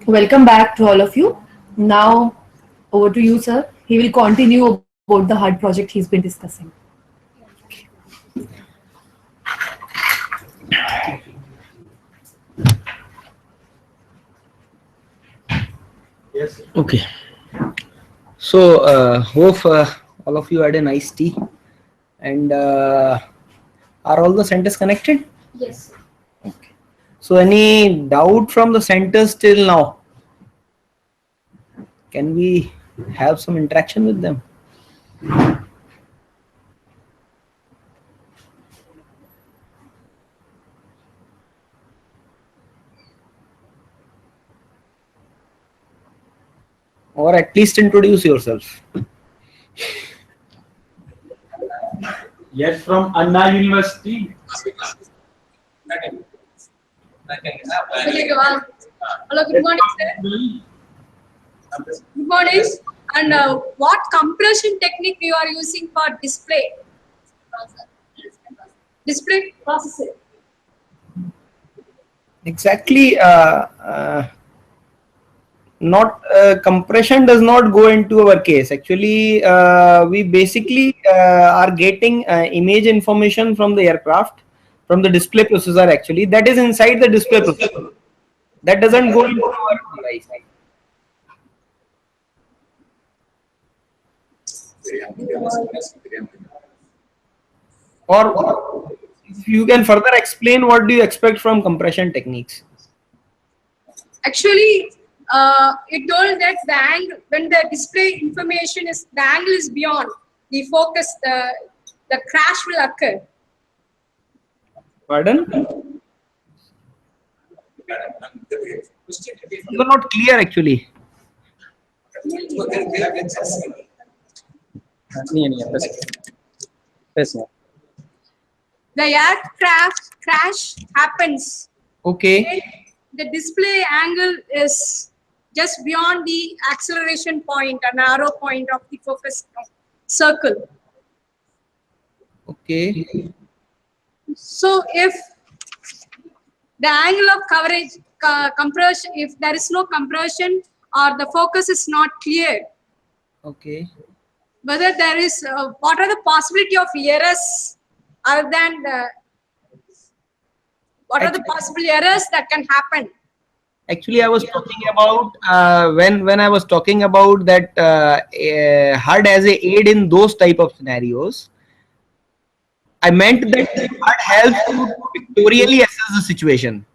Welcome back to all of you. Now, over to you, sir. He will continue about the HUD project he's been discussing. Okay. So, hope all of you had a nice tea. And are all the centers connected? Yes. Okay. So, any doubt from the centers till now? Can we have some interaction with them? Or at least introduce yourself. Yes, from Anna University. Hello, good morning, sir. Good morning. And what compression technique you are using for display? Display processing. Exactly. Not compression does not go into our case. Actually, we basically are getting image information from the aircraft, from the display processor. Actually, that is inside the display processor. That doesn't go into our device. Or if you can further explain, what do you expect from compression techniques? Actually, it told that the angle, when the display information is, the angle is beyond the focus, the crash will occur. Pardon? You are not clear actually. The aircraft crash happens. Okay. The display angle is just beyond the acceleration point, an arrow point of the focus circle. Okay. So if the angle of coverage, compression, if there is no compression or the focus is not clear, Okay. whether there is, what are the possibility of errors other than what are the possible errors that can happen? Actually, I was talking about when I was talking about that HUD as a aid in those type of scenarios. I meant that HUD helps you to pictorially assess the situation.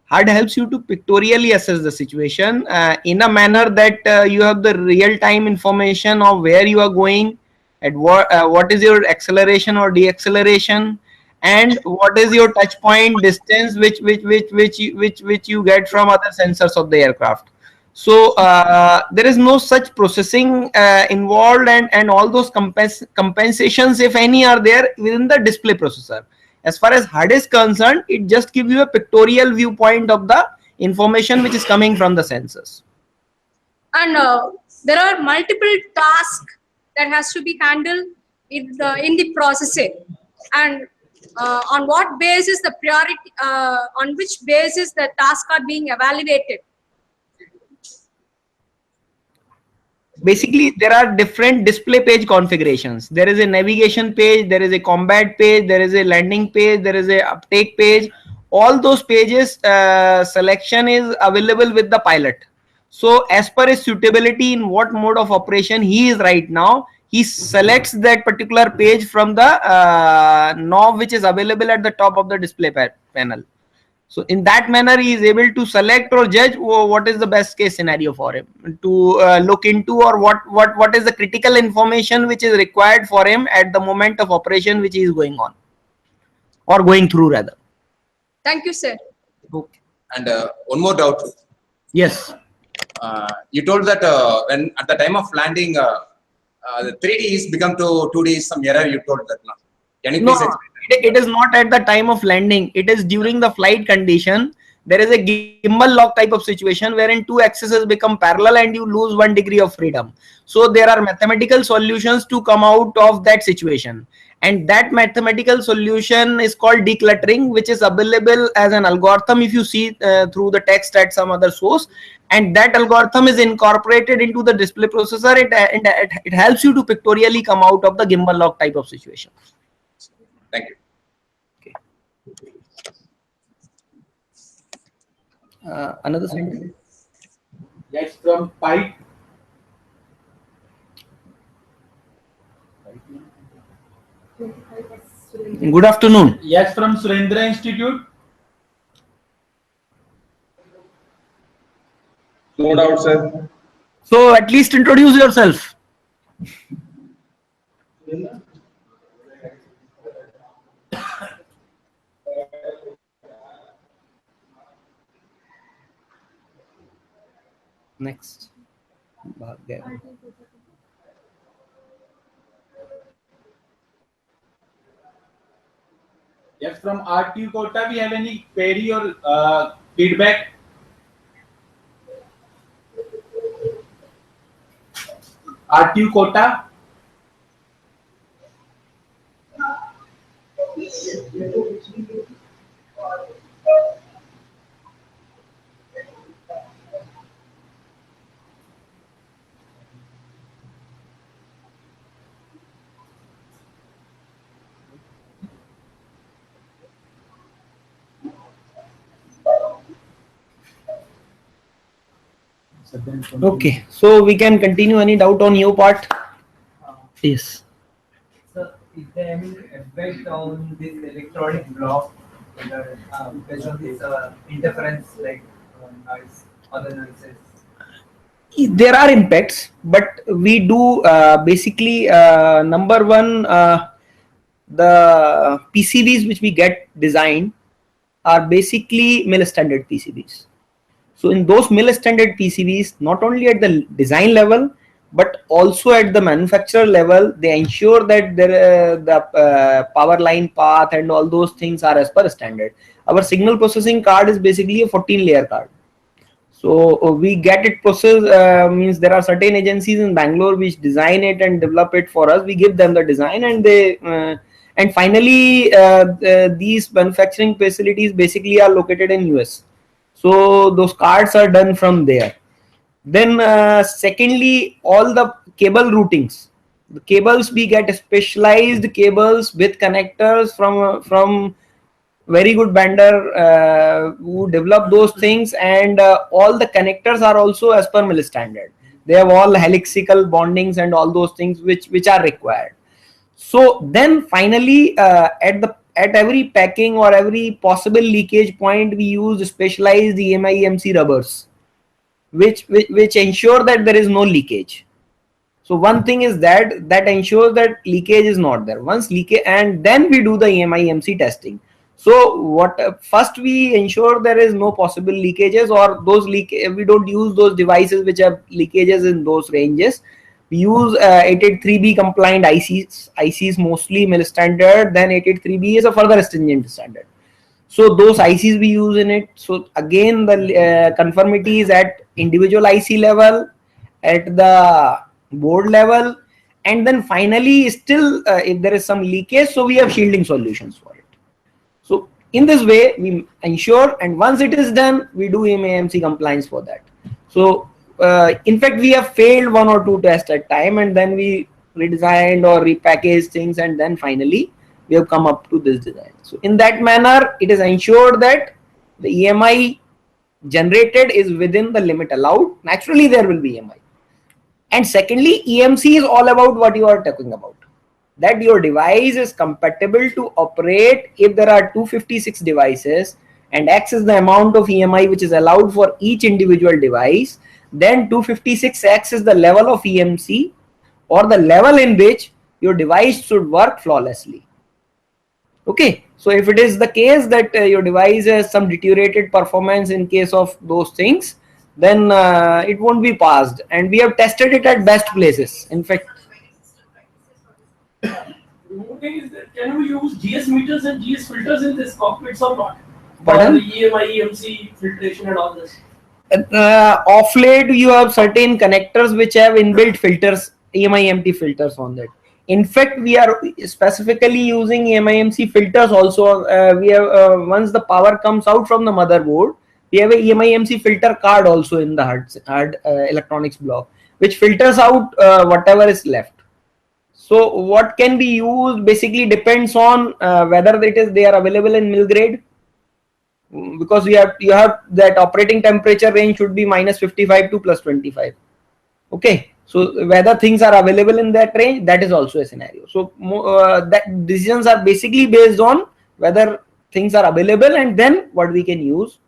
HUD helps you to pictorially assess the situation in a manner that you have the real-time information of where you are going, at what is your acceleration or deceleration, and what is your touch point distance, which you get from other sensors of the aircraft. So there is no such processing involved, and all those compensations, if any, are there within the display processor. As far as HUD is concerned, it just gives you a pictorial viewpoint of the information which is coming from the sensors. And there are multiple tasks that has to be handled in the processing. And on what basis the priority, on which basis the tasks are being evaluated? Basically, there are different display page configurations. There is a navigation page, there is a combat page, there is a landing page, there is a uptake page. All those pages selection is available with the pilot. So as per his suitability in what mode of operation he is right now, he selects that particular page from the knob which is available at the top of the display panel. So in that manner, he is able to select or judge what is the best case scenario for him to look into, or what is the critical information which is required for him at the moment of operation which he is going on or going through rather. Thank you, sir. Okay. And one more doubt. Yes. You told that when at the time of landing, the 3D is become to 2D is some error. You told that now. Can you please explain? It is not at the time of landing. It is during the flight condition. There is a gimbal lock type of situation wherein two axes become parallel and you lose 1 degree of freedom. So there are mathematical solutions to come out of that situation. and that mathematical solution is called decluttering, which is available as an algorithm if you see through the text at some other source, and that algorithm is incorporated into the display processor. It helps you to pictorially come out of the gimbal lock type of situation. Thank you. Another sentence. Yes, from Pipe. Good afternoon. Yes, from Surendra Institute. No doubt, sir. So at least introduce yourself. Next. Yes, from RTU Kota, we have any query or feedback? RTU Kota. Okay, so we can continue. Any doubt on your part? Yes. So, is there any effect on this electronic block based on this interference like noise, other noises? There are impacts, but we do basically number one, the PCBs which we get designed are basically mill standard PCBs. So in those mill standard PCBs, not only at the design level, but also at the manufacturer level, they ensure that the power line path and all those things are as per standard. Our signal processing card is basically a 14-layer card. So we get it processed, means there are certain agencies in Bangalore which design it and develop it for us. We give them the design, and they and finally these manufacturing facilities basically are located in US. So those cards are done from there. Then secondly, all the cable routings, the cables, we get specialized cables with connectors from very good vendor who develop those things, and all the connectors are also as per mill standard. They have all helixical bondings and all those things which are required. So then finally at every packing or every possible leakage point, we use specialized EMI-EMC rubbers which ensure that there is no leakage. So one thing is that ensures that leakage is not there. Once leakage, and then we do the EMI-EMC testing. So what first we ensure there is no possible leakages, or those we don't use those devices which have leakages in those ranges. We use 883B compliant ICs mostly mill standard. Then 883B is a further stringent standard. So those ICs we use in it. So again, the conformity is at individual IC level, at the board level, and then finally still if there is some leakage, so we have shielding solutions for it. So in this way we ensure, and once it is done, we do EMI-EMC compliance for that. So in fact, we have failed 1 or 2 tests at time, and then we redesigned or repackaged things, and then finally we have come up to this design. So in that manner, it is ensured that the EMI generated is within the limit allowed. Naturally, there will be EMI. And secondly, EMC is all about what you are talking about, that your device is compatible to operate. If there are 256 devices and X is the amount of EMI which is allowed for each individual device, then 256X is the level of EMC, or the level in which your device should work flawlessly. Okay, so if it is the case that your device has some deteriorated performance in case of those things, then it won't be passed, and we have tested it at best places. In fact, can we use GS meters and GS filters in this cockpits or not? Pardon? The EMI, EMC filtration and all this. Off late you have certain connectors which have inbuilt filters, EMI-EMC filters on that. In fact, we are specifically using EMIMC filters also. We have once the power comes out from the motherboard, we have a EMIMC filter card also in the HUD electronics block, which filters out whatever is left. So what can be used basically depends on whether they are available in mill grade, because you have that operating temperature range should be -55 to +25. Okay, so whether things are available in that range, that is also a scenario. So that decisions are basically based on whether things are available and then what we can use,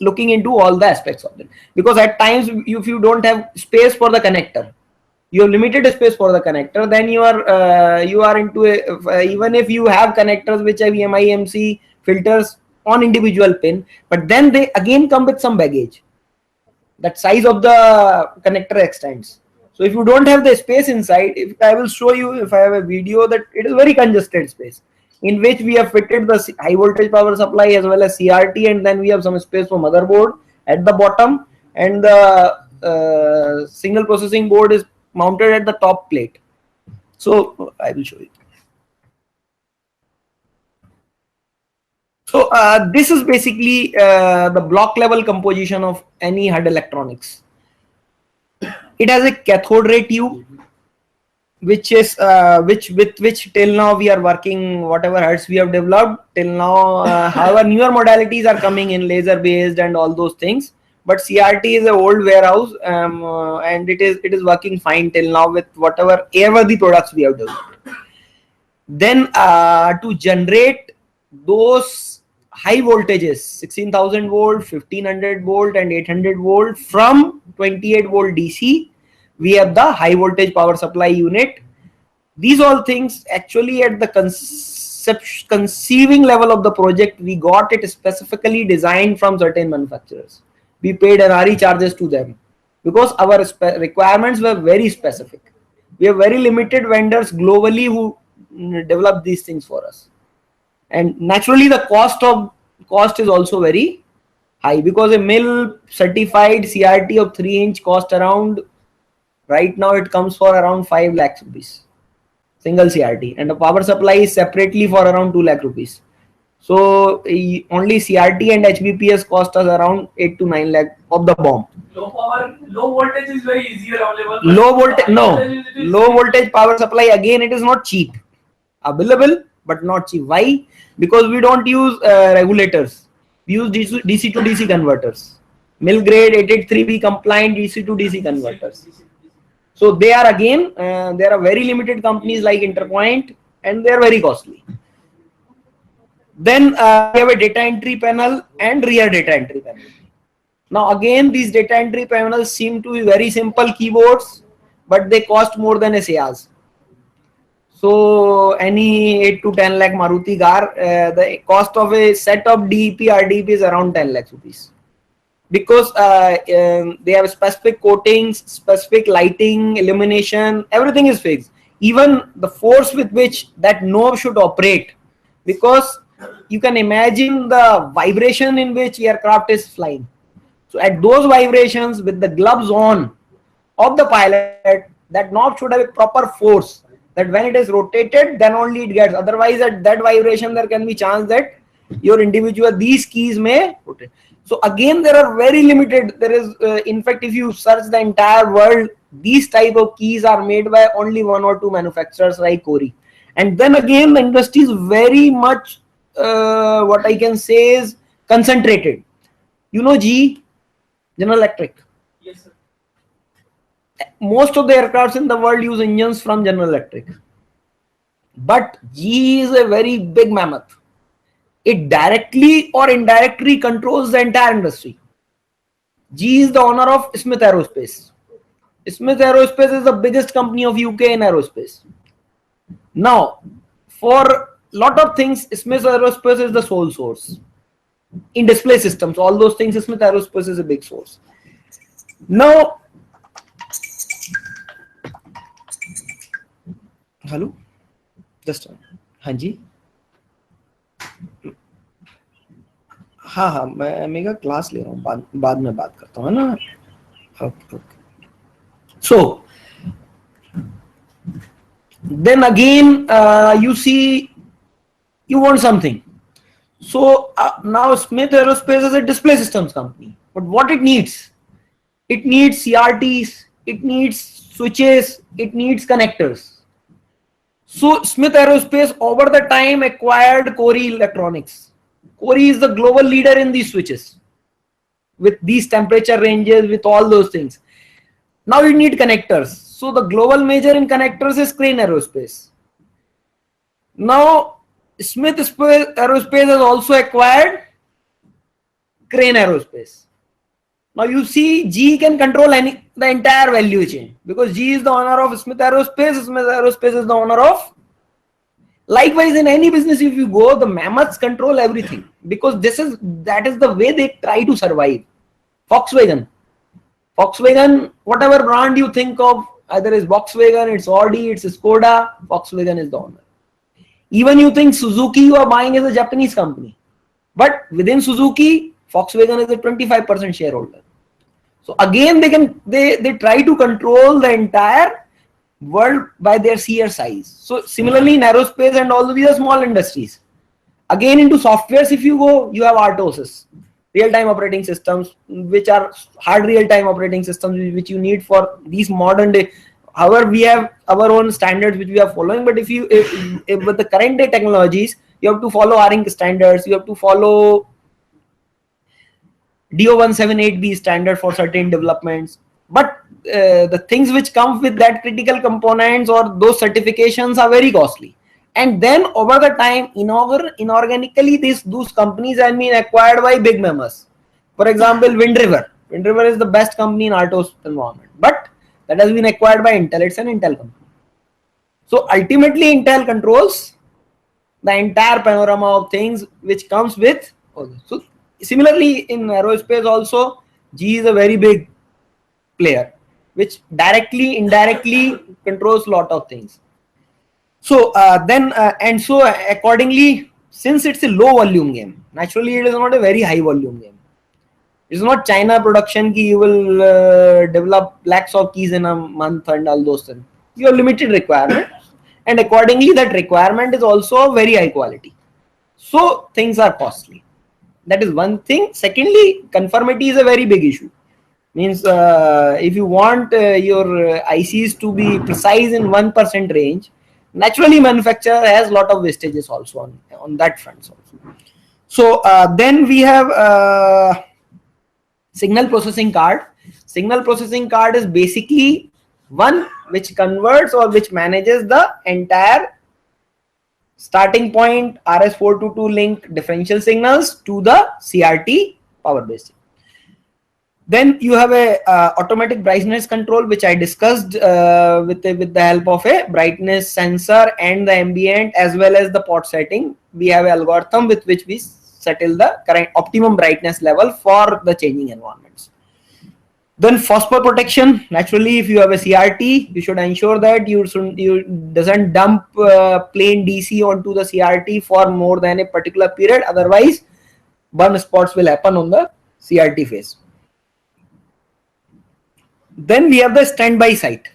looking into all the aspects of it. Because at times if you don't have space for the connector, you have limited space for the connector, then you are into a, even if you have connectors which have EMIMC filters on individual pin, but then they again come with some baggage. That size of the connector extends. So if you don't have the space inside, if I will show you, if I have a video, that it is very congested space in which we have fitted the high voltage power supply as well as CRT, and then we have some space for motherboard at the bottom, and the signal processing board is mounted at the top plate. So I will show you. So this is basically the block level composition of any HUD electronics. It has a cathode ray tube, which is which till now we are working, whatever HUDs we have developed till now. However, newer modalities are coming in, laser based and all those things. But CRT is an old warehouse, and it is working fine till now with whatever the products we have developed. Then to generate those high voltages, 16,000 volt, 1500 volt and 800 volt from 28 volt DC, we have the high voltage power supply unit. These all things actually at the conceiving level of the project, we got it specifically designed from certain manufacturers. We paid NRE charges to them because our requirements were very specific. We have very limited vendors globally who develop these things for us. And naturally the cost is also very high, because a mill certified CRT of 3-inch cost around, right now it comes for around 5 lakhs rupees, single CRT, and the power supply is separately for around 2 lakh rupees. So only CRT and HBPS cost us around 8 to 9 lakh of the bomb. Low power, low voltage is very easier available. Low voltage, no. Low voltage power supply, again, it is not cheap. Available, but not cheap. Why? Because we don't use regulators. We use DC to DC converters. Mill grade 883B compliant DC to DC converters. So they are again, there are very limited companies like Interpoint, and they are very costly. Then we have a data entry panel and rear data entry panel. Now again, these data entry panels seem to be very simple keyboards, but they cost more than a Sayaz. So any 8 to 10 lakh Maruti car, the cost of a set of DEP RDP is around 10 lakhs rupees. Because they have specific coatings, specific lighting, illumination, everything is fixed. Even the force with which that knob should operate, because you can imagine the vibration in which aircraft is flying. So at those vibrations, with the gloves on of the pilot, that knob should have a proper force, that when it is rotated, then only it gets. Otherwise, at that vibration, there can be chance that your individual, these keys may rotate. So again, there are very limited. There is, in fact, if you search the entire world, these type of keys are made by only 1 or 2 manufacturers like Cori. And then again, the industry is very much, what I can say is concentrated. You know GE, General Electric. Yes, sir. Most of the aircrafts in the world use engines from General Electric. But GE is a very big mammoth. It directly or indirectly controls the entire industry. GE is the owner of Smith Aerospace. Smith Aerospace is the biggest company of UK in aerospace. Now, for lot of things, Smith Aerospace is the sole source. In display systems, all those things, Smith Aerospace is a big source. Now, hello, just हाँ जी, हाँ मैं mega class ले रहा हूँ, बाद में बात करता हूँ, है ना. Okay. So Then again, you see, you want something. So now Smith Aerospace is a display systems company, but what it needs CRTs, it needs switches, it needs connectors. So Smith Aerospace over the time acquired Corey Electronics. Corey is the global leader in these switches with these temperature ranges, with all those things. Now you need connectors. So the global major in connectors is Crane Aerospace. Now Smith Aerospace has also acquired Crane Aerospace. Now you see, GE can control the entire value chain because GE is the owner of Smith Aerospace. Smith Aerospace is the owner of. Likewise, in any business, if you go, the mammoths control everything because that is the way they try to survive. Volkswagen, whatever brand you think of, either is Volkswagen, it's Audi, it's Skoda, Volkswagen is the owner. Even you think Suzuki you are buying as a Japanese company, but within Suzuki, Volkswagen is a 25% shareholder. So again, they try to control the entire world by their sheer size. So similarly in aerospace and all these are small industries. Again, into softwares, if you go, you have RTOSs, real-time operating systems, which are hard real-time operating systems which you need for these modern day. However, we have our own standards which we are following, but if with the current day technologies, you have to follow RINC standards, you have to follow DO178B standard for certain developments. But the things which come with that critical components or those certifications are very costly. And then over the time, inorganically, those companies have been acquired by big members. For example, Wind River. Wind River is the best company in RTOS environment, but that has been acquired by Intel. It's an Intel company. So ultimately, Intel controls the entire panorama of things which comes with. So similarly, in aerospace also, GE is a very big player, which directly, indirectly controls a lot of things. So so accordingly, since it's a low volume game, naturally it is not a very high volume game. It's not China production key, you will develop lakhs of keys in a month and all those things. You have limited requirement, and accordingly that requirement is also very high quality. So things are costly. That is one thing. Secondly, conformity is a very big issue. Means if you want your ICs to be precise in 1% range, naturally manufacturer has a lot of wastages also on that front also. So then we have signal processing card. Signal processing card is basically one which converts or which manages the entire starting point RS422 link differential signals to the CRT power basic. Then you have a automatic brightness control, which I discussed with the help of a brightness sensor and the ambient as well as the pot setting. We have an algorithm with which we settle the current optimum brightness level for the changing environments. Then phosphor protection. Naturally, if you have a CRT, you should ensure that you doesn't dump plain DC onto the CRT for more than a particular period. Otherwise, burn spots will happen on the CRT face. Then we have the standby site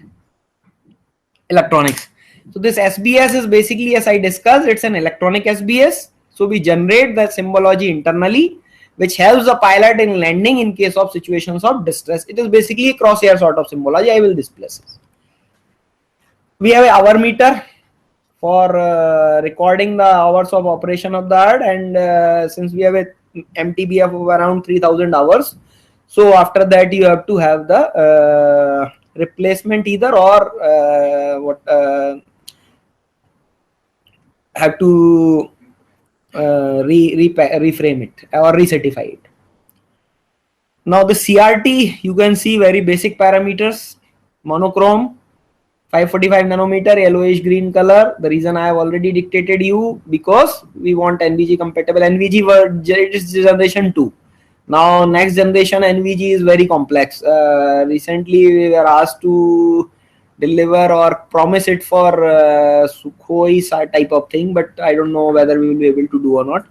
electronics. So this SBS is basically, as I discussed, it's an electronic SBS. So we generate the symbology internally, which helps the pilot in landing in case of situations of distress. It is basically a crosshair sort of symbology. I will display this. We have an hour meter for recording the hours of operation of the HUD, and since we have a MTBF of around 3000 hours, so after that you have to have the replacement either or have to reframe it or recertify it. Now the CRT, you can see very basic parameters: monochrome, 545 nanometer, yellowish green color. The reason I have already dictated you, because we want NVG compatible. NVG it is generation 2. Now next generation NVG is very complex. Recently we were asked to deliver or promise it for Sukhoi type of thing, but I don't know whether we will be able to do or not.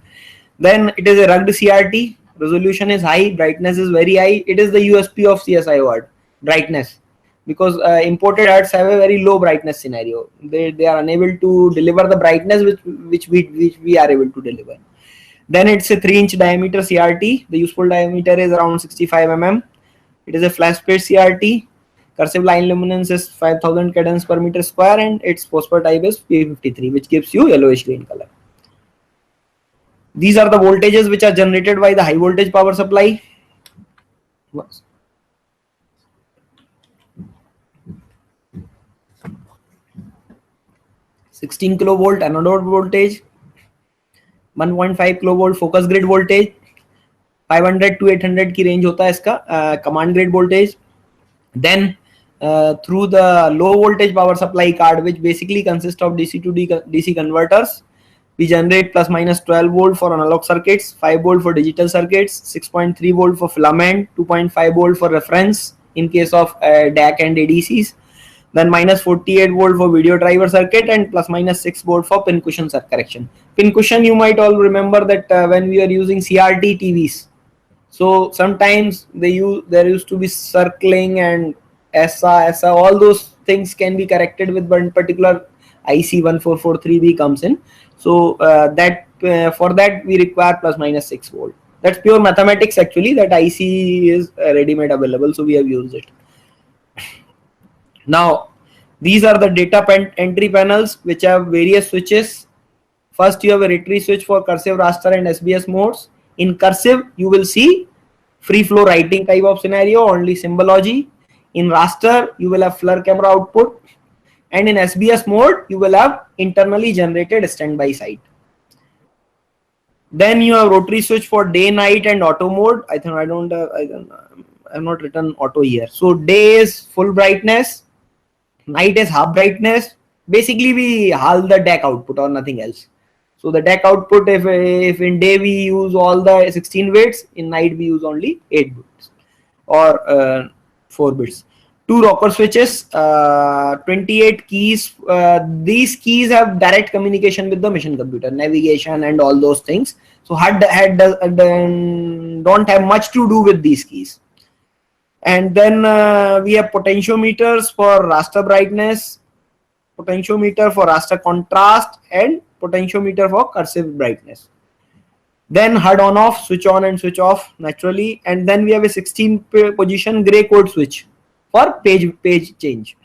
Then it is a rugged CRT. Resolution is high, brightness is very high. It is the USP of CSI word, brightness. because imported HUDs have a very low brightness scenario. They are unable to deliver the brightness which we are able to deliver. Then it's a 3-inch diameter CRT. The useful diameter is around 65 mm. It is a flash plate CRT. Cursive line luminance is 5000 cadence per meter square, and its phosphor type is P53, which gives you yellowish green color. These are the voltages which are generated by the high voltage power supply. 16 kilovolt anode voltage, 1.5 kilovolt focus grid voltage, 500 to 800 की range होता है इसका command grid voltage. Then through the low voltage power supply card, which basically consists of DC to DC converters, we generate plus minus 12 volt for analog circuits, 5 volt for digital circuits, 6.3 volt for filament, 2.5 volt for reference in case of DAC and ADCs, then minus 48 volt for video driver circuit, and plus minus 6 volt for pin cushion correction. Pin cushion, you might all remember that when we are using CRT TVs, so sometimes there used to be circling and ESA, all those things can be corrected with one particular IC 1443B comes in. So for that we require plus minus 6 volt. That's pure mathematics actually. That IC is ready-made available, so we have used it. Now these are the data entry panels which have various switches. First you have a rotary switch for cursive, raster and SBS modes. In cursive you will see free flow writing type of scenario, only symbology. In raster you will have FLIR camera output, and in SBS mode you will have internally generated standby site. Then you have rotary switch for day, night and auto mode. I think I have not written auto here. So day is full brightness, night is half brightness. Basically we halve the DAC output or nothing else. So the DAC output, if in day we use all the 16 bits, in night we use only 8 bits or 4 bits. 2 rocker switches, 28 keys. These keys have direct communication with the mission computer, navigation and all those things. So HUD don't have much to do with these keys. And then we have potentiometers for raster brightness, potentiometer for raster contrast, and potentiometer for cursive brightness. Then HUD on off, switch on and switch off naturally. And then we have a 16 position gray code switch for page change.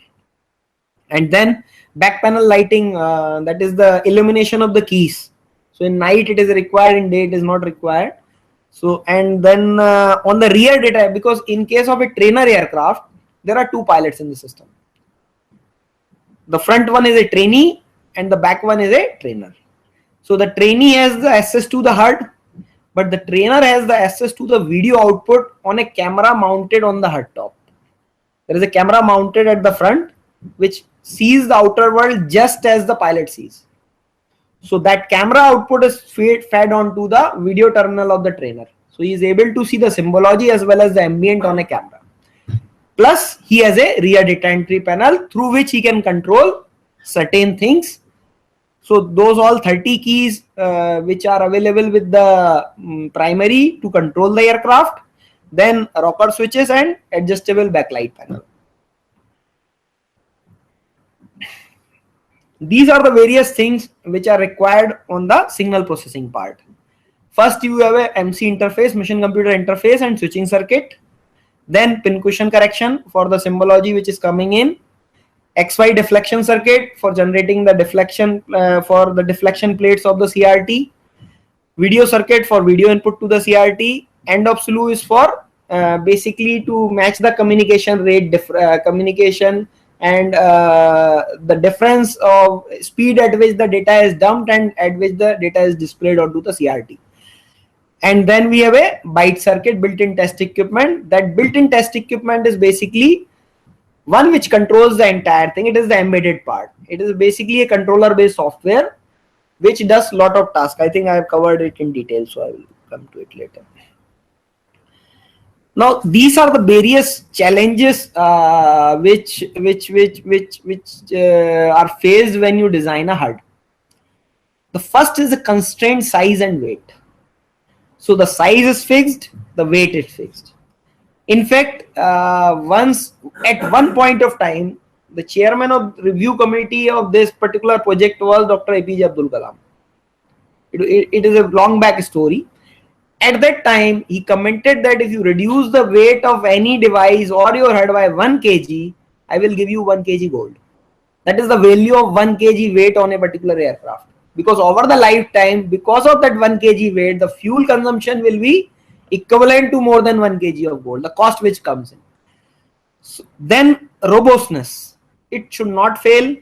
And then back panel lighting, that is the illumination of the keys. So in night it is required, in day it is not required. So, and then on the rear data, because in case of a trainer aircraft, there are 2 pilots in the system. The front one is a trainee and the back one is a trainer. So the trainee has the access to the HUD, but the trainer has the access to the video output on a camera mounted on the HUD top. There is a camera mounted at the front which sees the outer world just as the pilot sees. So that camera output is fed onto the video terminal of the trainer. So he is able to see the symbology as well as the ambient on a camera. Plus he has a rear data entry panel through which he can control certain things. So those all 30 keys which are available with the primary to control the aircraft. Then rocker switches and adjustable backlight panel. These are the various things which are required on the signal processing part. First you have a MC interface, mission computer interface and switching circuit. Then pin cushion correction for the symbology which is coming in. XY deflection circuit for generating the deflection for the deflection plates of the CRT. Video circuit for video input to the CRT. End of slew is for basically to match the communication rate, communication and the difference of speed at which the data is dumped and at which the data is displayed onto the CRT. And then we have a byte circuit, built-in test equipment. That built-in test equipment is basically one which controls the entire thing. It is the embedded part. It is basically a controller-based software which does lot of tasks. I think I have covered it in detail, so I will come to it later. Now these are the various challenges which are faced when you design a HUD. The first is the constraint size and weight. So the size is fixed, the weight is fixed. In fact, once at one point of time, the chairman of review committee of this particular project was Dr. APJ Abdul Kalam. It is a long back story. At that time, he commented that if you reduce the weight of any device or your HUD by 1 kg, I will give you 1 kg gold. That is the value of 1 kg weight on a particular aircraft. Because over the lifetime, because of that 1 kg weight, the fuel consumption will be equivalent to more than 1 kg of gold, the cost which comes in. So then robustness, it should not fail.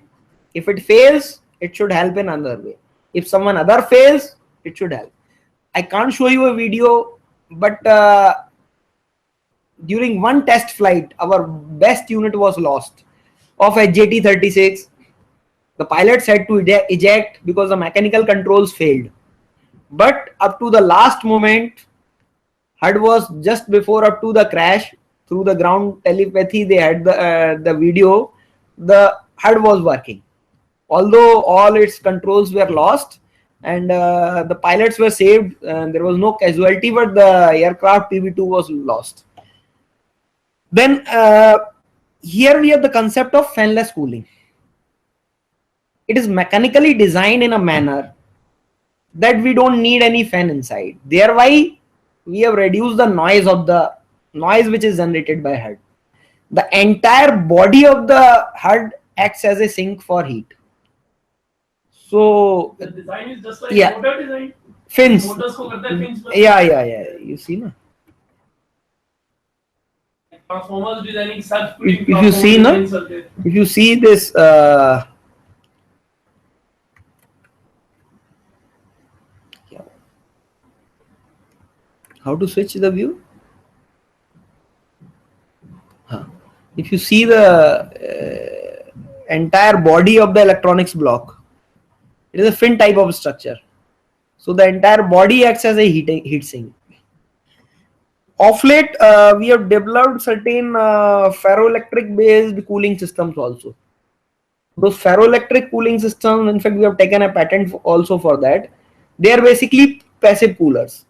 If it fails, it should help in another way. If someone other fails, it should help. I can't show you a video, but during one test flight, our best unit was lost of HJT-36. The pilots had to eject because the mechanical controls failed. But up to the last moment, HUD was just before up to the crash, through the ground telepathy, they had the video, the HUD was working. Although all its controls were lost and the pilots were saved, there was no casualty, but the aircraft PV2 was lost. Then here we have the concept of fanless cooling. It is mechanically designed in a manner that we don't need any fan inside. Thereby, we have reduced the noise which is generated by HUD. The entire body of the HUD acts as a sink for heat. So The design is just like yeah, motor design. fins. Motors को करता है fins पर. Yeah. You see, na? Transformers designing such cooling. If you see, na? If you see this. How to switch the view? If you see the entire body of the electronics block, it is a fin type of structure. So the entire body acts as a heat sink. Of late, we have developed certain ferroelectric based cooling systems also. Those ferroelectric cooling systems, in fact, we have taken a patent also for that. They are basically passive coolers.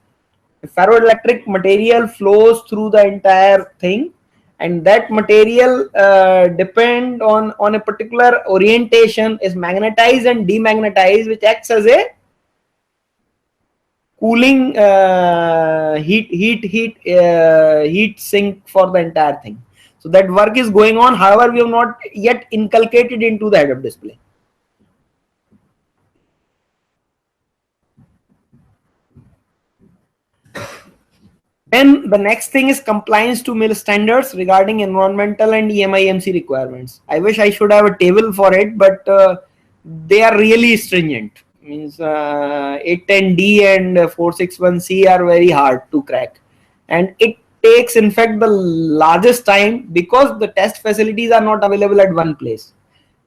The ferroelectric material flows through the entire thing, and that material depend on a particular orientation, is magnetized and demagnetized, which acts as a cooling heat sink for the entire thing. So that work is going on. However, we have not yet inculcated into the head-up display. And the next thing is compliance to MIL standards regarding environmental and EMI/MC requirements. I wish I should have a table for it, but they are really stringent. Means 810D and 461C are very hard to crack, and it takes, in fact, the largest time because the test facilities are not available at one place.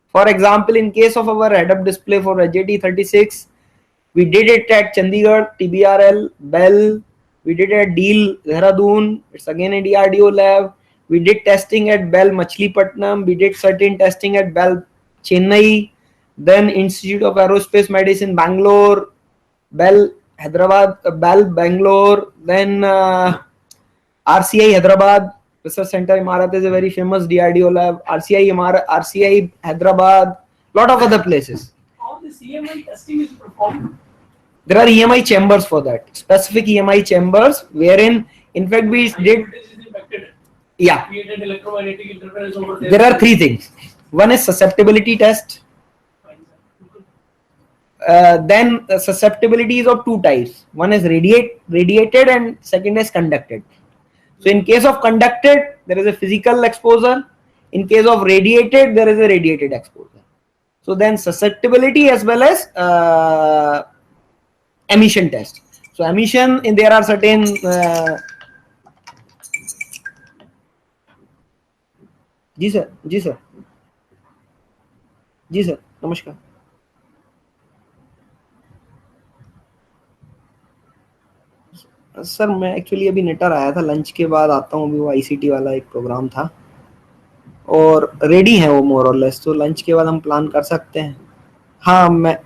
For example, in case of our head-up display for HJT-36, we did it at Chandigarh, TBRL, Bell. We did it at Deal, Dehradun. It's again a DRDO lab. We did testing at Bell, Machilipatnam. We did certain testing at Bell, Chennai. Then Institute of Aerospace Medicine, Bangalore. Bell, Hyderabad, Bell, Bangalore. Then RCI, Hyderabad. Research Center, Imarat is a very famous DRDO lab. RCI, Hyderabad. Lot of other places. How this EMI testing is performed? There are EMI chambers for that, specific EMI chambers, wherein, in fact, we did. Yeah. Created electromagnetic interference over there. There are three things. One is susceptibility test. Then susceptibility is of two types. One is radiated and second is conducted. So in case of conducted, there is a physical exposure. In case of radiated, there is a radiated exposure. So then susceptibility as well as emission test. So emission, there are certain जी sir नमस्कार. Sir मैं actually अभी नेटर आया था, lunch के बाद आता हूँ. अभी वो आईसीटी वाला एक प्रोग्राम था और रेडी है वो मोर और लेस, तो लंच के बाद हम प्लान कर सकते हैं. हाँ मैं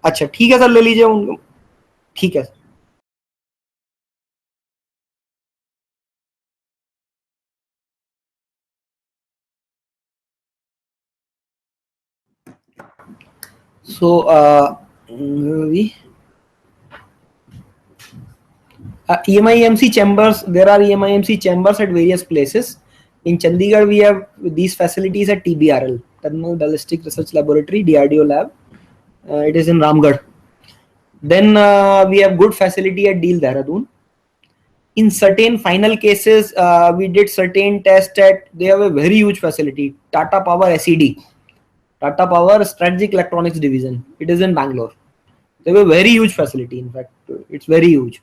अच्छा ठीक है सर, ले लीजिए उनको. ठीक है. So we EMIMC chambers. There are EMIMC chambers at various places. In Chandigarh, we have these facilities at TBRL, Thermal Ballistic Research Laboratory, DRDO lab. It is in Ramgarh. Then we have good facility at Deal, Dehradun. In certain final cases, we did certain tests at, they have a very huge facility, Tata Power SED, Tata Power Strategic Electronics Division. It is in Bangalore. They have a very huge facility. In fact, it's very huge.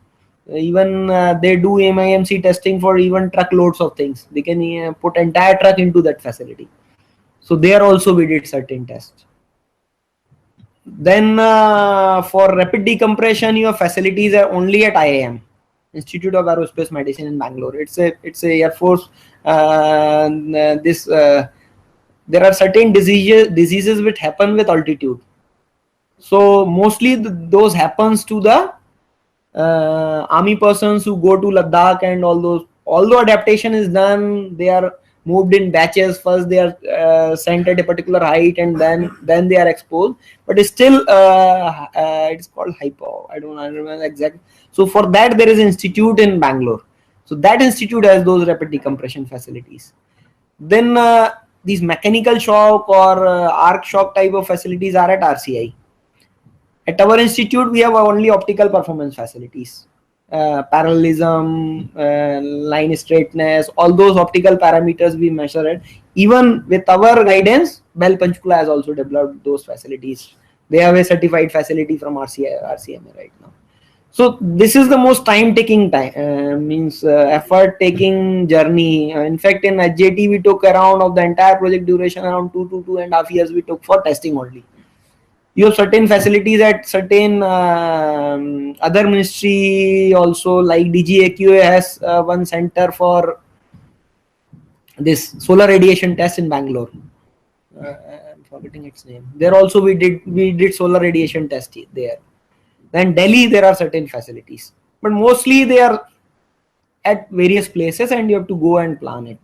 Even they do MIMC testing for even truckloads of things. They can put entire truck into that facility. So there also we did certain tests. Then for rapid decompression, your facilities are only at IIM, Institute of Aerospace Medicine in Bangalore. It's a Air Force. There are certain diseases which happen with altitude. So mostly those happens to the army persons who go to Ladakh and all those. Although adaptation is done, they are moved in batches. First they are sent at a particular height and then they are exposed. But it's still it's called hypo. I don't remember exactly. So for that there is an institute in Bangalore. So that institute has those rapid decompression facilities. Then these mechanical shock or arc shock type of facilities are at RCI. At our institute, we have only optical performance facilities, parallelism, line straightness, all those optical parameters we measure it. Even with our guidance, Bell Panchkula has also developed those facilities. They have a certified facility from RCMA right now. So this is the most time-taking effort-taking journey. In fact, in HJT, we took around of the entire project duration around 2.5 years we took for testing only. You have certain facilities at certain other ministry also, like DGAQA has one center for this solar radiation test in Bangalore. I'm forgetting its name. There also we did solar radiation test there. Then Delhi there are certain facilities, but mostly they are at various places and you have to go and plan it.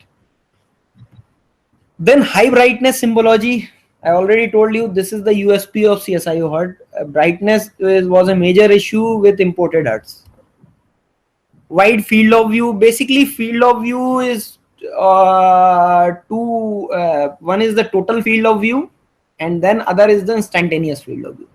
Then high brightness symbology. I already told you this is the USP of CSIO HUD. Brightness was a major issue with imported HUDs. Wide field of view. Basically, field of view is two. One is the total field of view, and then other is the instantaneous field of view.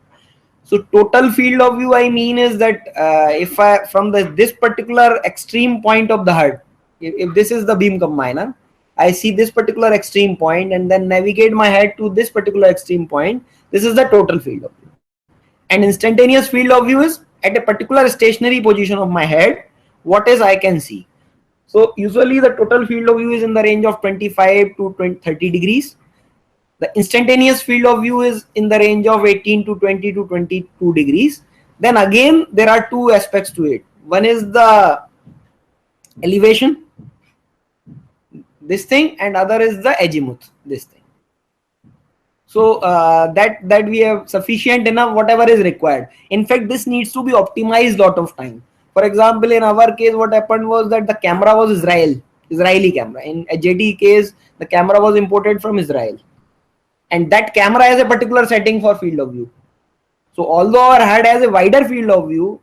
So total field of view, I mean, is that if I from this particular extreme point of the HUD, if this is the beam combiner, I see this particular extreme point and then navigate my head to this particular extreme point. This is the total field of view. And instantaneous field of view is at a particular stationary position of my head, what is I can see. So usually the total field of view is in the range of 25 to 30 degrees. The instantaneous field of view is in the range of 18 to 20 to 22 degrees. Then again, there are two aspects to it. One is the elevation, this thing, and other is the azimuth, this thing. So that we have sufficient enough whatever is required. In fact, this needs to be optimized lot of time. For example, in our case, what happened was that the camera was Israeli camera. In a JT case, the camera was imported from Israel, and that camera has a particular setting for field of view. So although our HUD has a wider field of view,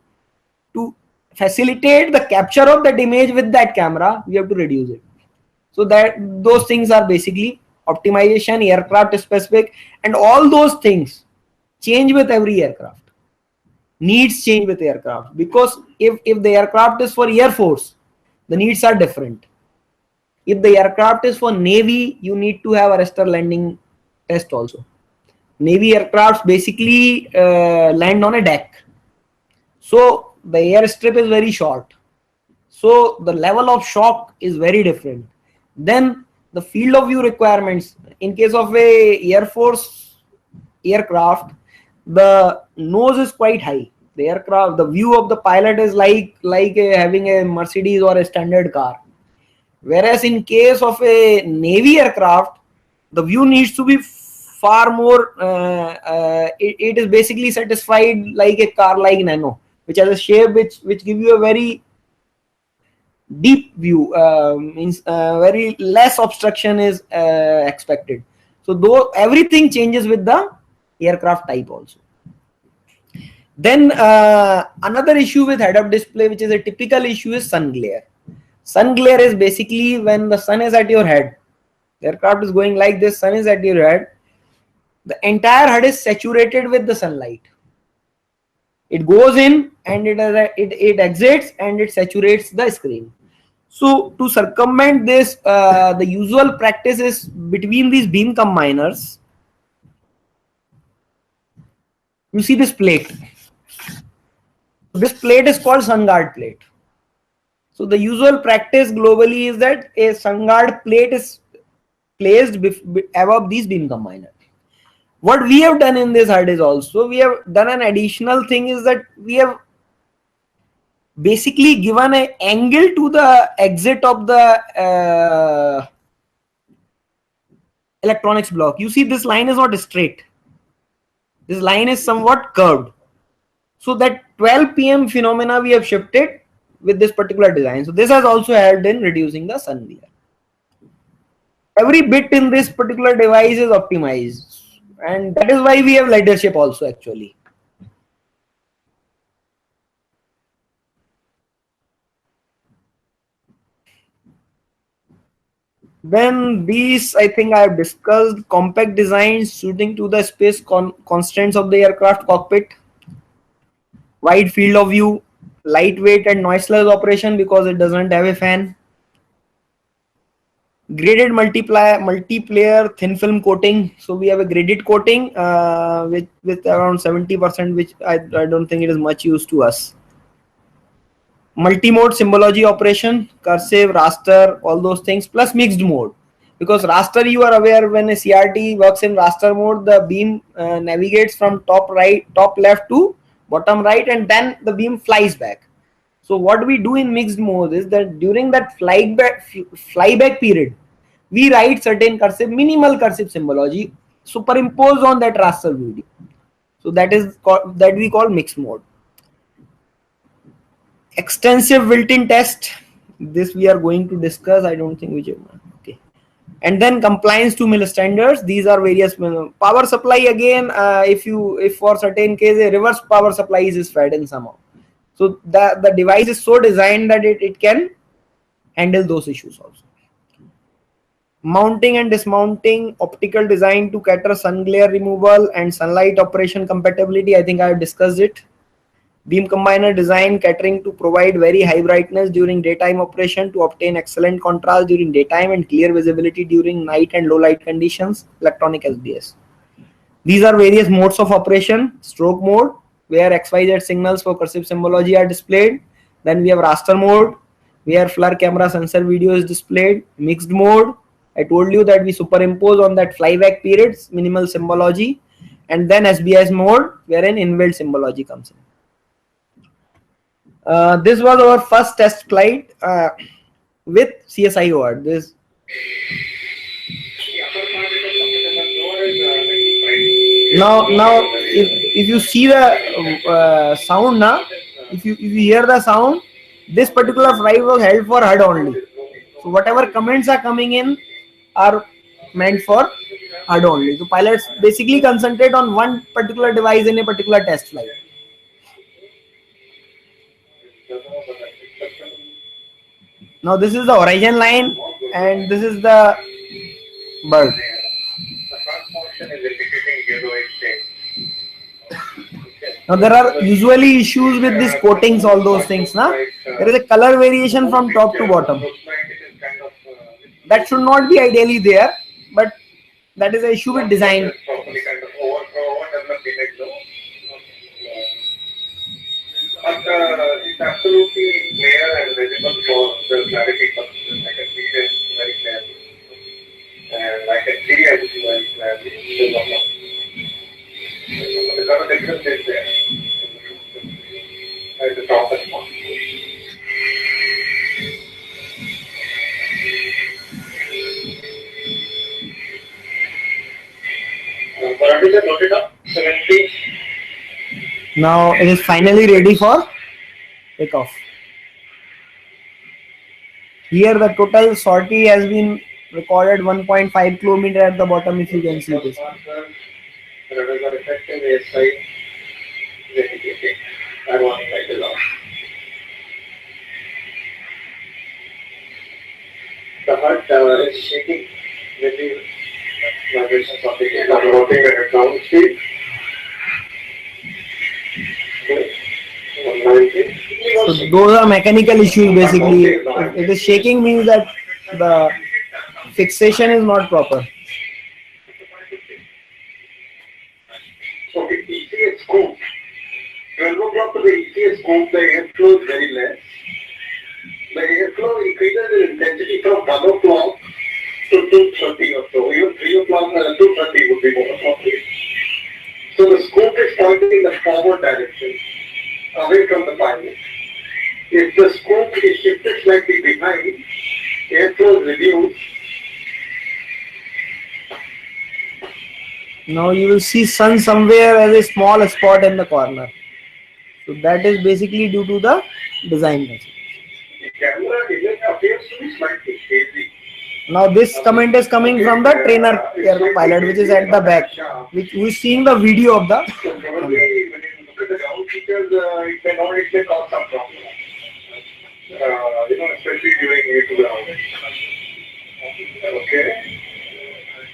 to facilitate the capture of that image with that camera, we have to reduce it. So that those things are basically optimization, aircraft specific, and all those things change with every aircraft. Needs change with aircraft, because if the aircraft is for Air Force, the needs are different. If the aircraft is for Navy, you need to have arrestor landing test also. Navy aircrafts basically land on a deck, so the airstrip is very short, so the level of shock is very different. Then the field of view requirements, in case of a Air Force aircraft, the nose is quite high. The aircraft, the view of the pilot is like having a Mercedes or a standard car. Whereas in case of a Navy aircraft, the view needs to be far more, it is basically satisfied like a car like Nano, which has a shape which give you a very deep view, means very less obstruction is expected. So though everything changes with the aircraft type also. Then another issue with head-up display, which is a typical issue, is sun glare. Sun glare is basically when the sun is at your head. The aircraft is going like this, sun is at your head. The entire HUD is saturated with the sunlight. It goes in and it exits and it saturates the screen. So to circumvent this, the usual practice is between these beam combiners. You see this plate. This plate is called sun guard plate. So the usual practice globally is that a sun guard plate is placed above these beam combiners. What we have done in this HUD is also, we have done an additional thing, is that we have basically given an angle to the exit of the electronics block. You see this line is not straight. This line is somewhat curved. So that 12 p.m. phenomena we have shifted with this particular design. So this has also helped in reducing the sun glare. Every bit in this particular device is optimized, and that is why we have leadership also actually. Then these, I think I have discussed. Compact design suiting to the space constraints of the aircraft cockpit. Wide field of view, lightweight and noiseless operation because it doesn't have a fan. Graded multiplayer thin film coating. So we have a graded coating with around 70%, which I don't think it is much use to us. Multi-mode symbology operation, cursive, raster, all those things, plus mixed mode. Because raster, you are aware, when a CRT works in raster mode, the beam navigates from top left to bottom right, and then the beam flies back. So what we do in mixed mode is that during that flyback period, we write certain cursive, minimal cursive symbology superimposed on that raster video. So that we call mixed mode. Extensive built-in test. This we are going to discuss. I don't think which one. Okay. And then compliance to MIL standards. These are various power supply. Again, if for certain case a reverse power supply is fed in somehow. So the device is so designed that it can handle those issues also. Mounting and dismounting, optical design to cater sun glare removal and sunlight operation compatibility. I think I have discussed it. Beam combiner design catering to provide very high brightness during daytime operation to obtain excellent contrast during daytime and clear visibility during night and low light conditions. Electronic SBS. These are various modes of operation. Stroke mode, where XYZ signals for cursive symbology are displayed. Then we have raster mode, where FLIR camera sensor video is displayed. Mixed mode, I told you that we superimpose on that flyback periods minimal symbology. And then SBS mode, wherein inbuilt symbology comes in. This was our first test flight with CSIO. This. Now, if you see the sound now, if you hear the sound, this particular flight was held for HUD only. So whatever comments are coming in are meant for HUD only. So pilots basically concentrate on one particular device in a particular test flight. Now this is the horizon line and this is the bird. Now there are usually issues with these coatings, all those things. Nah? There is a color variation from top to bottom. That should not be ideally there, but that is an issue with design. But it's absolutely clear and visible for the clarity purposes. I can see it very clearly. And I can see it very clearly. The color difference is there. At the top and bottom. What is it? Note it up. 70. Now it is finally ready for takeoff. Here the total sortie has been recorded 1.5 kilometer at the bottom, if you can see this. Runners are affecting the SI, indicating I want like the law. The HUD is shaking with the vibrations of the data. Promoting the ground speed. So those are mechanical issues basically. If it is shaking means that the fixation is not proper. So if ECS scope, 12 o'clock to the ECS scope, the airflow is very less. The airflow increases in intensity from 1 o'clock to 2:30 or so. Even 3 o'clock, 2:30 would be more appropriate. So the scope is pointing in the forward direction, away from the pilot. If the scope is shifted slightly behind, airflow is reduced. Now you will see sun somewhere as a small spot in the corner. So that is basically due to the design message. The camera image appears to be slightly hazy. Now this comment is coming from the trainer pilot, which is at the back, who is seeing the video of the So probably when you look at the ground features, it may cause some problem. Especially during A to ground. Okay.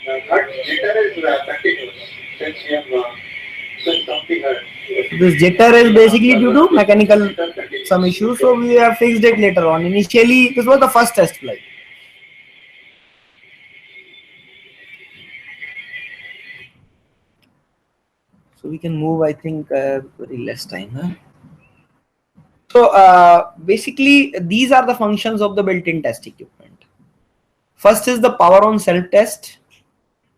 But jitter is continuous since we have since something this jitter is basically due to mechanical some issues, so we have fixed it later on. Initially this was the first test flight. So we can move, I think, very less time. Huh? So basically these are the functions of the built-in test equipment. First is the power on self test.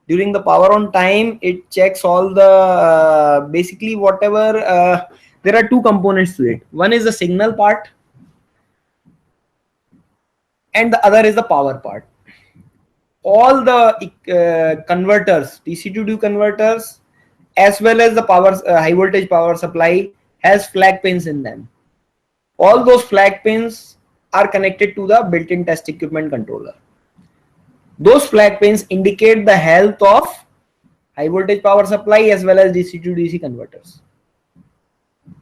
During the power on time, it checks all the basically whatever. There are two components to it. One is the signal part and the other is the power part. All the converters, DC to D converters, as well as the power high voltage power supply has flag pins in them. All those flag pins are connected to the built-in test equipment controller. Those flag pins indicate the health of high voltage power supply as well as DC to DC converters.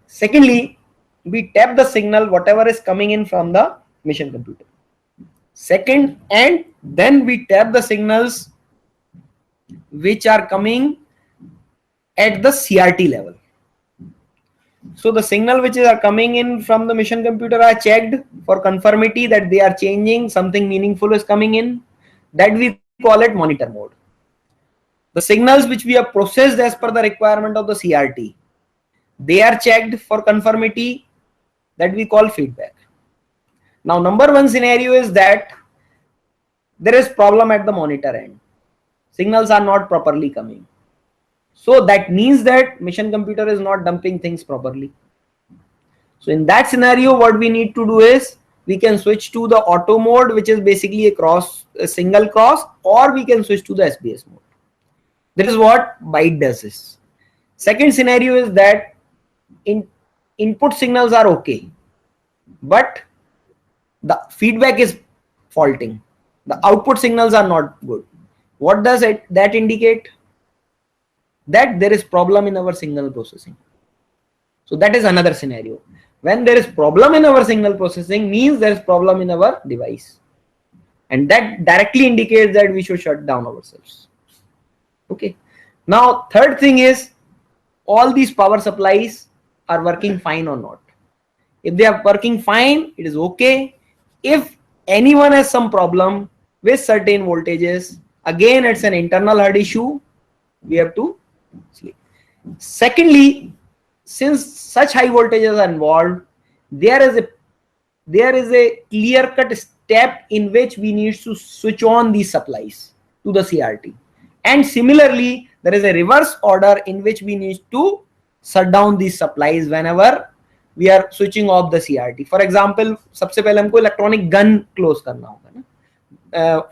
Secondly, we tap the signal whatever is coming in from the mission computer. Second, and then we tap the signals which are coming at the CRT level. So the signal which are coming in from the mission computer are checked for conformity that they are changing, something meaningful is coming in. That we call it monitor mode. The signals which we have processed as per the requirement of the CRT, they are checked for conformity, that we call feedback. Now number one scenario is that there is problem at the monitor end. Signals are not properly coming. So that means that mission computer is not dumping things properly. So in that scenario, what we need to do is we can switch to the auto mode, which is basically a single cross, or we can switch to the SBS mode. That is what byte does this. Second scenario is that input signals are okay, but the feedback is faulting. The output signals are not good. What does that indicate? That there is problem in our signal processing. So that is another scenario. When there is problem in our signal processing means there is problem in our device, and that directly indicates that we should shut down ourselves. Okay. Now third thing is all these power supplies are working fine or not. If they are working fine, it is okay. If anyone has some problem with certain voltages, again it's an internal HUD issue, we have to sleep. Secondly, since such high voltages are involved, there is a clear-cut step in which we need to switch on these supplies to the CRT, and similarly there is a reverse order in which we need to shut down these supplies whenever we are switching off the CRT. For example, सबसे पहले हमको electronic gun close करना होगा ना,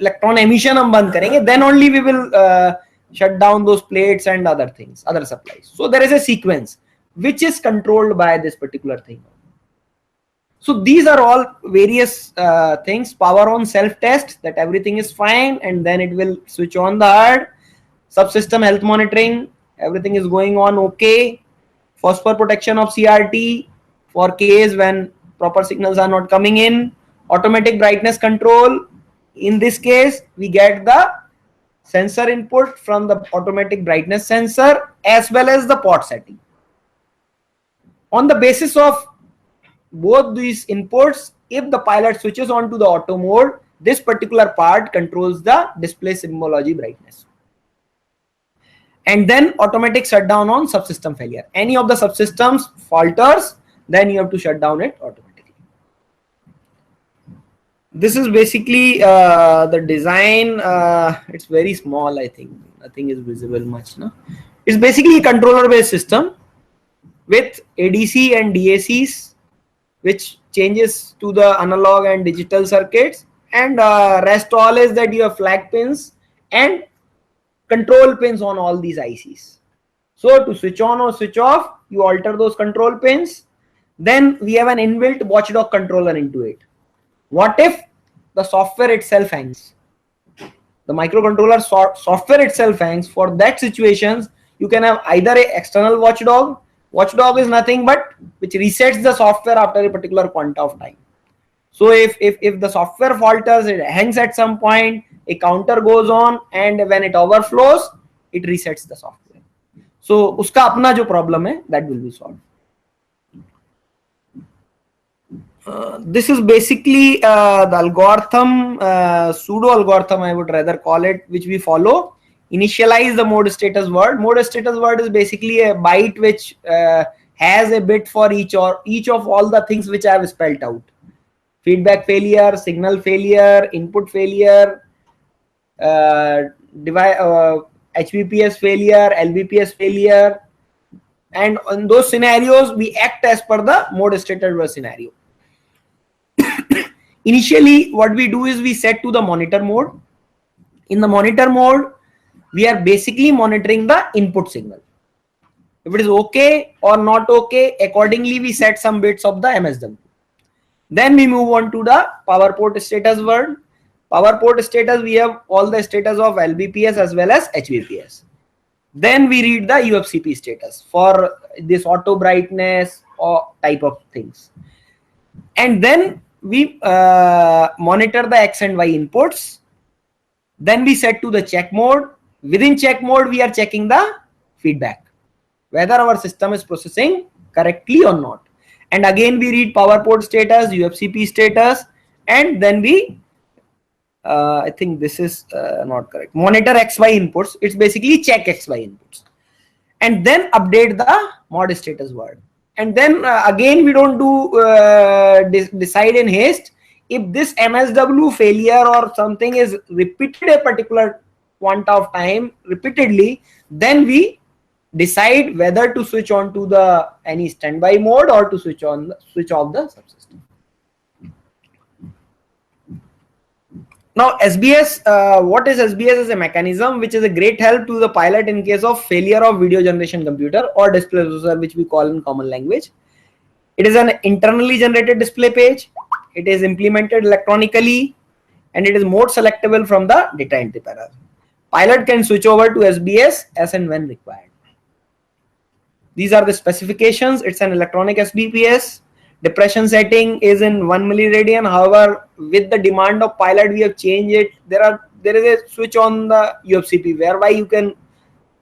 electron emission हम बंद करेंगे, then only we will shut down those plates and other things, other supplies. So there is a sequence which is controlled by this particular thing. So these are all various things. Power on self test, that everything is fine, and then it will switch on the HUD. Subsystem health monitoring, everything is going on okay. Phosphor protection of CRT for case when proper signals are not coming in. Automatic brightness control. In this case, we get the sensor input from the automatic brightness sensor as well as the port setting. On the basis of both these inputs, if the pilot switches on to the auto mode, this particular part controls the display symbology brightness. And then automatic shutdown on subsystem failure. Any of the subsystems falters, then you have to shut down it automatically. This is basically the design. It's very small, I think. Nothing is visible much. No? It's basically a controller based system with ADC and DACs, which changes to the analog and digital circuits, and rest all is that you have flag pins and control pins on all these ICs. So to switch on or switch off, you alter those control pins. Then we have an inbuilt watchdog controller into it. What if the software itself hangs? The microcontroller software itself hangs. For that situations, you can have either a external watchdog. Watchdog is nothing but which resets the software after a particular point of time. So if the software falters, it hangs at some point, a counter goes on, and when it overflows, it resets the software. So uska apna jo problem hai, that will be solved. This is basically the algorithm, pseudo algorithm I would rather call it, which we follow. Initialize the mode status word. Mode status word is basically a byte which has a bit for each of all the things which I have spelled out. Feedback failure, signal failure, input failure, HBPS failure, LBPS failure, and in those scenarios we act as per the mode status word scenario. Initially, what we do is we set to the monitor mode. In the monitor mode, we are basically monitoring the input signal. If it is okay or not okay, accordingly we set some bits of the MSW. Then we move on to the power port status word. Power port status, we have all the status of LBPS as well as HBPS. Then we read the UFCP status for this auto brightness or type of things. And then we monitor the X and Y inputs. Then we set to the check mode. Within check mode, we are checking the feedback, whether our system is processing correctly or not. And again, we read power port status, UFCP status, and then we, I think this is not correct, monitor XY inputs. It's basically check XY inputs. And then update the mod status word. And then again, we don't do decide in haste. If this MSW failure or something is repeated a particular point of time repeatedly, then we decide whether to switch on to the any standby mode or to switch off the subsystem. Now SBS, what is SBS as a mechanism which is a great help to the pilot in case of failure of video generation computer or display processor, which we call in common language. It is an internally generated display page. It is implemented electronically and it is mode selectable from the data entry panel. Pilot can switch over to SBS as and when required. These are the specifications. It's an electronic SBPS. Depression setting is in 1 milliradian. However, with the demand of pilot, we have changed it. There is a switch on the UFCP whereby you can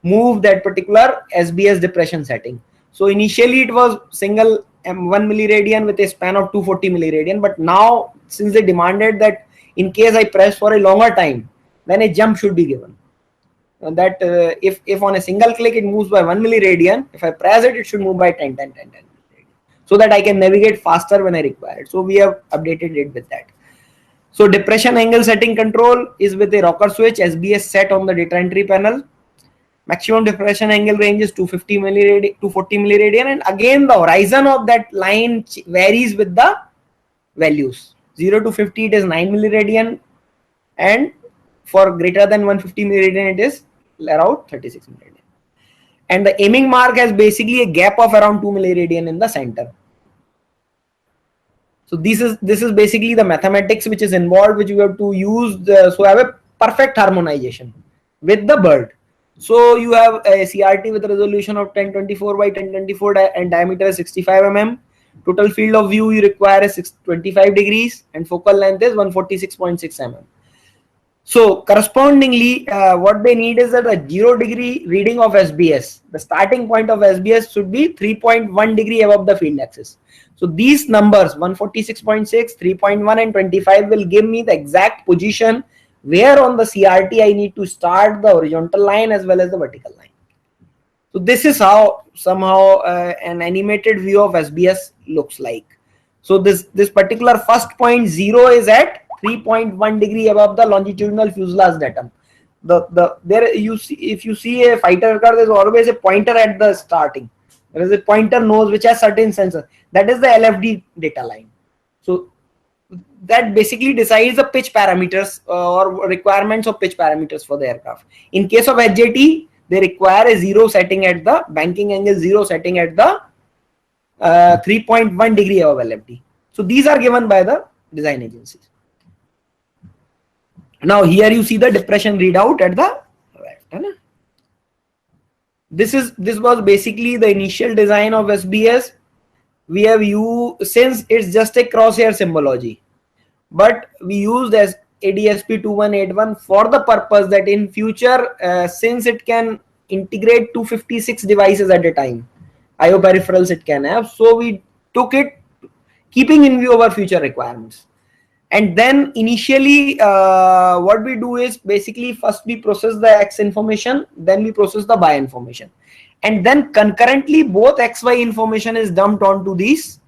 move that particular SBS depression setting. So initially it was single 1 milliradian with a span of 240 milliradian. But now, since they demanded that in case I press for a longer time, then a jump should be given. And that if on a single click it moves by 1 milliradian, if I press it, it should move by 10 milliradian, so that I can navigate faster when I require it. So we have updated it with that. So depression angle setting control is with a rocker switch SBS set on the data entry panel. Maximum depression angle range is 250 milliradian, 240 milliradian, and again the horizon of that line varies with the values. 0 to 50 it is 9 milliradian, and for greater than 150 milliradian it is around 36 milliradian. And the aiming mark has basically a gap of around 2 milliradian in the center. So this is basically the mathematics which is involved, which you have to use so have a perfect harmonization with the bird. So you have a CRT with a resolution of 1024 by 1024 and diameter is 65 mm. Total field of view you require is 25 degrees and focal length is 146.6 mm. So correspondingly, what they need is that a 0-degree reading of SBS. The starting point of SBS should be 3.1 degree above the field axis. So these numbers 146.6, 3.1 and 25 will give me the exact position where on the CRT I need to start the horizontal line as well as the vertical line. So this is how somehow an animated view of SBS looks like. So this particular first point 0 is at 3.1 degree above the longitudinal fuselage datum. There you see, if you see a fighter aircraft, there's always a pointer at the starting. There is a pointer nose which has certain sensor. That is the LFD data line. So that basically decides the pitch parameters or requirements of pitch parameters for the aircraft. In case of HJT, they require a 0 setting at the banking angle, 0 setting at the 3.1 degree above LFD. So these are given by the design agencies. Now here you see the depression readout at the right. This was basically the initial design of SBS. We have used, since it's just a crosshair symbology, but we used as ADSP 2181 for the purpose that in future, since it can integrate 256 devices at a time, IO peripherals it can have, so we took it keeping in view our future requirements. And then initially what we do is basically first we process the X information, then we process the Y information, and then concurrently both XY information is dumped onto these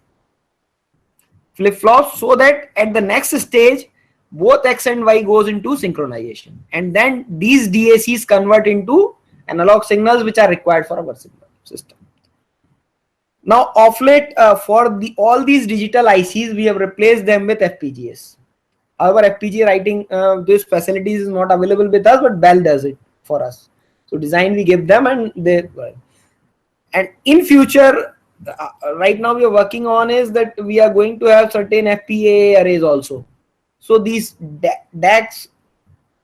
flip-flops, so that at the next stage both X and Y goes into synchronization, and then these DACs convert into analog signals which are required for our signal system. Now of late for all these digital ICs we have replaced them with FPGAs. However, FPGA writing this facilities is not available with us, but Bell does it for us. So design we give them, and they, and in future right now we are working on is that we are going to have certain FPGA arrays also. So these DACs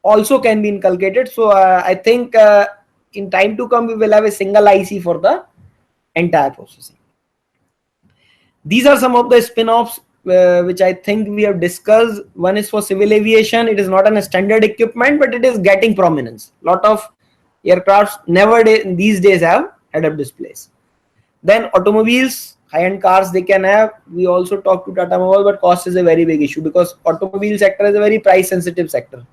also can be inculcated. So I think in time to come we will have a single IC for the entire processing. These are some of the spin-offs which I think we have discussed. One is for civil aviation. It is not a standard equipment, but it is getting prominence. Lot of aircrafts these days have head-up displays. Then automobiles, high-end cars they can have. We also talk to Tata Mobile, but cost is a very big issue because automobile sector is a very price-sensitive sector.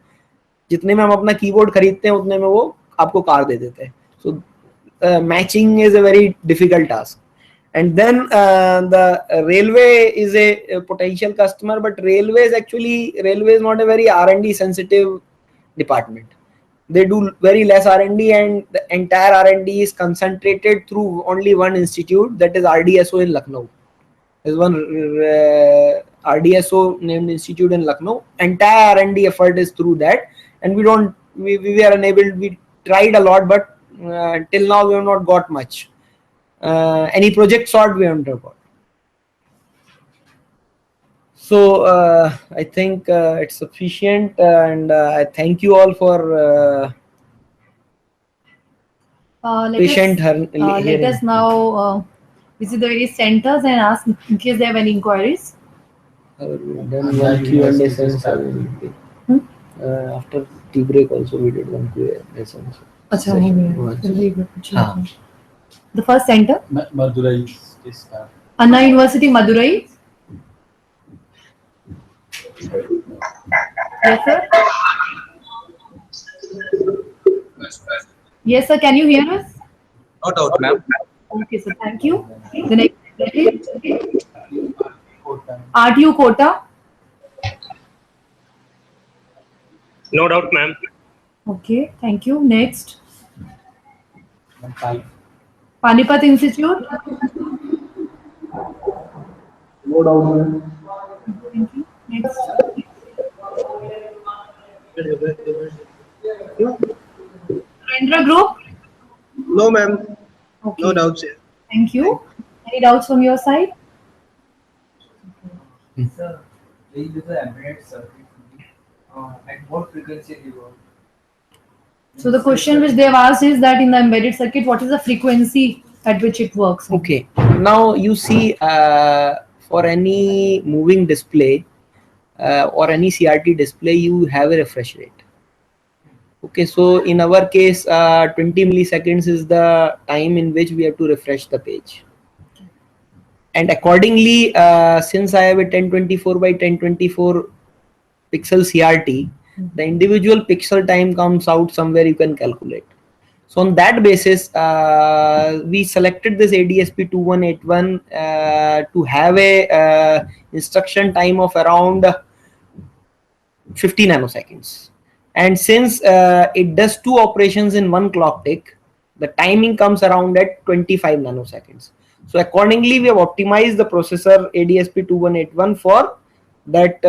जितने में हम अपना keyboard खरीदते हैं उतने में वो आपको कार दे देते हैं. So matching is a very difficult task. And then the railway is a potential customer, but railway is not a very R&D sensitive department. They do very less R&D, and the entire R&D is concentrated through only one institute, that is RDSO in Lucknow. There's one RDSO named institute in Lucknow. Entire R&D effort is through that, and we are unable. We tried a lot, but till now we have not got much. Any project sort we haven't got. So I think it's sufficient, and I thank you all for patient let us now visit the various centers and ask in case they have any inquiries. Done one Q&A session. After tea break also we did one Q&A session. The first center? Madurai. Anna University, Madurai. Yes, sir. Yes, sir. Can you hear us? No doubt, ma'am. Okay, sir. Thank you. The next RTU Kota. No doubt, ma'am. Okay, thank you. Next. Panipat Institute. No doubt, ma'am. Thank you. Next. Rendra Group. No, ma'am. Okay. No doubts here. Thank you. Any doubts from your side? Sir, they use the embedded circuit. At what frequency they work? So the question which they have asked is that in the embedded circuit, what is the frequency at which it works? Okay. Now you see, for any moving display or any CRT display, you have a refresh rate. Okay, so in our case, 20 milliseconds is the time in which we have to refresh the page. And accordingly, since I have a 1024 by 1024 pixel CRT, the individual pixel time comes out somewhere you can calculate. So on that basis, we selected this ADSP2181 to have a instruction time of around 50 nanoseconds. And since it does 2 operations in 1 clock tick, the timing comes around at 25 nanoseconds. So accordingly, we have optimized the processor ADSP2181 for that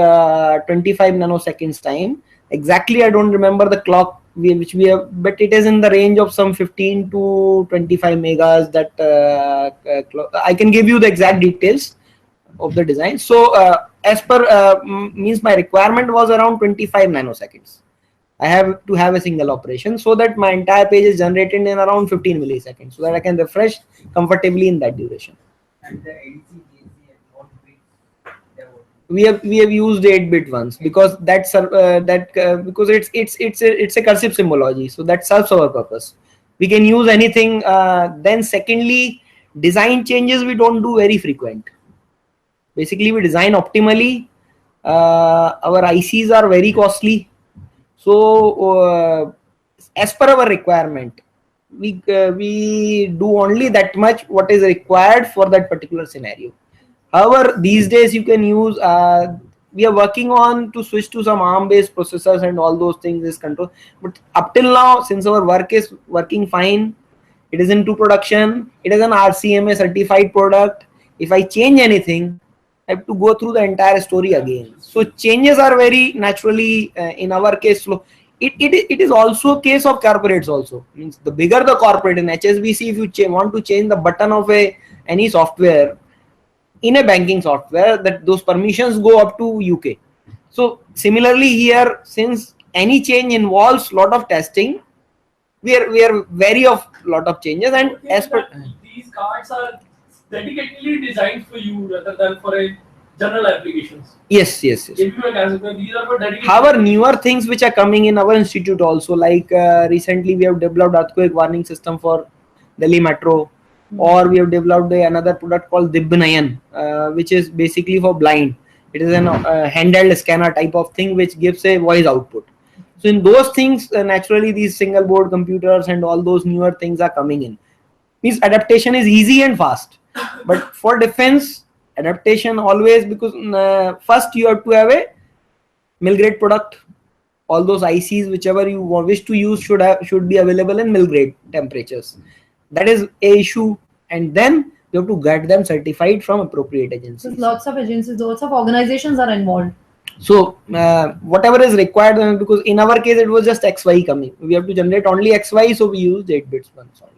25 nanoseconds time. Exactly, I don't remember the clock which we have, but it is in the range of some 15 to 25 megas. That I can give you the exact details of the design. So as per means my requirement was around 25 nanoseconds. I have to have a single operation so that my entire page is generated in around 15 milliseconds, so that I can refresh comfortably in that duration. And the ADC, JC, and what bit we have used 8-bit ones because that's because it's a cursive symbology, so that serves our purpose. We can use anything. Then secondly, design changes we don't do very frequent. Basically, we design optimally. Our ICs are very costly, so as per our requirement, we do only that much what is required for that particular scenario. However, these days you can use, we are working on to switch to some ARM based processors and all those things is control. But up till now, since our work is working fine, it is into production, it is an RCMA certified product. If I change anything, I have to go through the entire story again. So changes are very naturally in our case slow. It is also a case of corporates also. Means the bigger the corporate in HSBC, if you want to change the button of any software in a banking software, that those permissions go up to UK. So similarly here, since any change involves lot of testing, we are wary of lot of changes. And Okay, as per these cards are dedicatedly designed for you rather than for a general applications. yes. If you are these are for dedicated. However, newer things which are coming in our institute also, like recently we have developed earthquake warning system for Delhi Metro, or we have developed another product called Dibbanayan, which is basically for blind. It is an handheld scanner type of thing which gives a voice output. So in those things, naturally these single board computers and all those newer things are coming in. Means adaptation is easy and fast, but for defense, adaptation always, because first you have to have a mill grade product. All those ICs whichever you wish to use should be available in mill grade temperatures. That is a issue, and then you have to get them certified from appropriate agencies. So lots of agencies, lots of organizations are involved. So whatever is required, because in our case it was just XY coming, we have to generate only XY, so we used 8-bit ones only.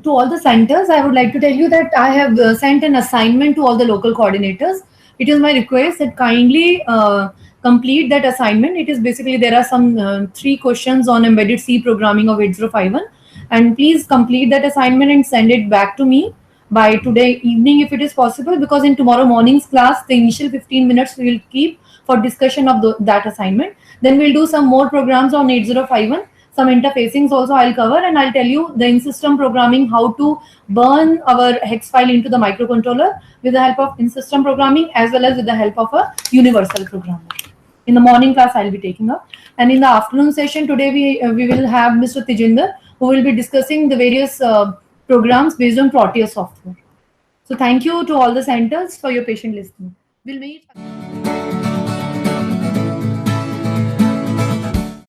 To all the centers, I would like to tell you that I have sent an assignment to all the local coordinators. It is my request that kindly complete that assignment. It is basically, there are some 3 questions on embedded C programming of 8051, and please complete that assignment and send it back to me by today evening if it is possible, because in tomorrow morning's class the initial 15 minutes we will keep for discussion of that assignment. Then we'll do some more programs on 8051. Some interfacings also I'll cover, and I'll tell you the in-system programming, how to burn our hex file into the microcontroller with the help of in-system programming as well as with the help of a universal programmer. In the morning class I'll be taking up, and in the afternoon session today we will have Mr. Tejinder, who will be discussing the various programs based on Proteus software. So thank you to all the centers for your patient listening. We'll meet.